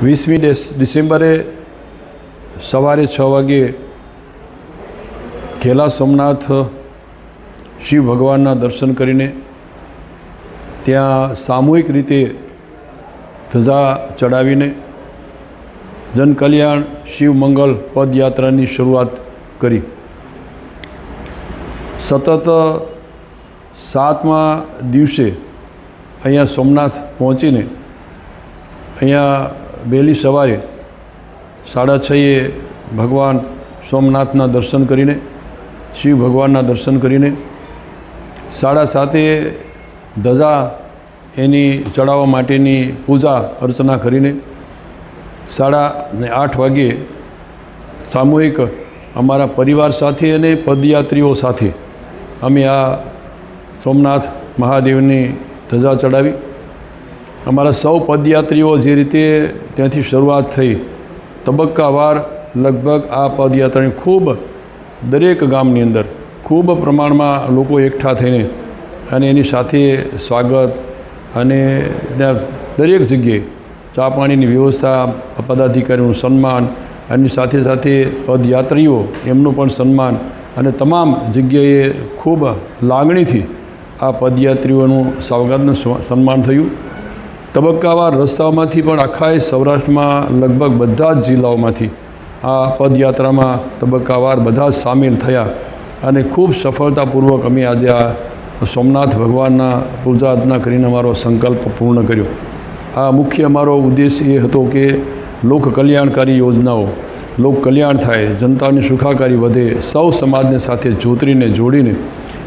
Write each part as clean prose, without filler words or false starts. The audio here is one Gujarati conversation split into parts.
20મી ડિસેમ્બરે સવારે 6 વાગે ઘેલા સોમનાથ શિવ ભગવાનના દર્શન કરીને ત્યાં સામૂહિક રીતે ધજા ચડાવીને જનકલ્યાણ શિવ મંગલ પદયાત્રાની શરૂઆત કરી। સતત 7મા દિવસે અહીંયા સોમનાથ પહોંચીને અહીંયા વહેલી સવારે 6:30 ભગવાન સોમનાથના દર્શન કરીને શિવ ભગવાનના દર્શન કરીને 7:30 ધજા એની ચડાવવા માટેની પૂજા અર્ચના કરીને 8:30 વાગે સામૂહિક અમારા પરિવાર સાથે અને પદયાત્રીઓ સાથે અમે આ સોમનાથ મહાદેવની ધજા ચડાવી। અમારા સૌ પદયાત્રીઓ જે રીતે ત્યાંથી શરૂઆત થઈ તબક્કાવાર લગભગ આ પદયાત્રાની ખૂબ દરેક ગામની અંદર ખૂબ પ્રમાણમાં લોકો એકઠા થઈને અને એની સાથે સ્વાગત અને ત્યાં દરેક જગ્યાએ ચા પાણીની વ્યવસ્થા, પદાધિકારીનું સન્માન, એની સાથે સાથે પદયાત્રીઓ એમનું પણ સન્માન અને તમામ જગ્યાએ ખૂબ લાગણીથી આ પદયાત્રીઓનું સ્વાગતનું સન્માન થયું। તબક્કાવાર રસ્તાઓમાંથી પણ આખા સૌરાષ્ટ્રમાં લગભગ બધા જ જિલ્લાઓમાંથી આ પદયાત્રામાં તબક્કાવાર બધા જ સામેલ થયા અને ખૂબ સફળતાપૂર્વક અમે આજે આ સોમનાથ ભગવાનના પૂજા અર્ચના કરીને અમારો સંકલ્પ પૂર્ણ કર્યો। આ મુખ્ય અમારો ઉદ્દેશ એ હતો કે લોક કલ્યાણકારી યોજનાઓ, લોક કલ્યાણ થાય, જનતાની સુખાકારી વધે, સૌ સમાજને સાથે જોડીને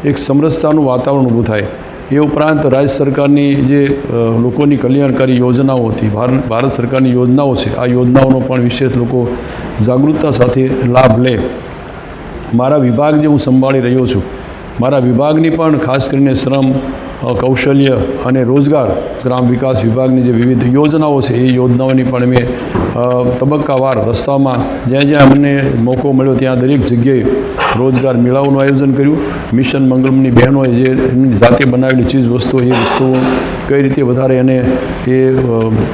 એક સમરસતાનું વાતાવરણ ઊભું થાય। એ ઉપરાંત રાજ્ય સરકારની જે લોકોની કલ્યાણકારી યોજનાઓ હતી, ભારત સરકારની યોજનાઓ છે, આ યોજનાઓનો પણ વિશેષ લોકો જાગૃતતા સાથે લાભ લે। મારા વિભાગ જે હું સંભાળી રહ્યો છું, મારા વિભાગની પણ ખાસ કરીને શ્રમ, કૌશલ્ય અને રોજગાર ગ્રામ વિકાસ વિભાગની જે વિવિધ યોજનાઓ છે એ યોજનાઓની પણ મેં તબક્કાવાર રસ્તામાં જ્યાં અમને મોકો મળ્યો ત્યાં દરેક જગ્યાએ રોજગાર મેળાઓનું આયોજન કર્યું। મિશન મંગલમની બહેનોએ જે એમની જાતે બનાવેલી ચીજ વસ્તુઓ, એ વસ્તુઓ કઈ રીતે વધારે અને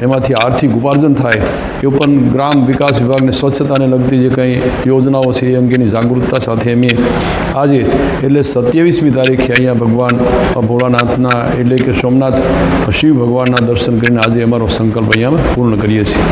એમાંથી આર્થિક ઉપાર્જન થાય એ પણ ગ્રામ વિકાસ વિભાગને સ્વચ્છતાને લગતી જે કંઈ યોજનાઓ છે એ અંગેની જાગૃતતા સાથે અમે આજે એટલે 27મી તારીખે અહીંયા ભગવાન ભોળાનાથના એટલે કે સોમનાથ શિવ ભગવાનના દર્શન કરીને આજે અમારો સંકલ્પ અહીંયા પૂર્ણ કરીએ છીએ।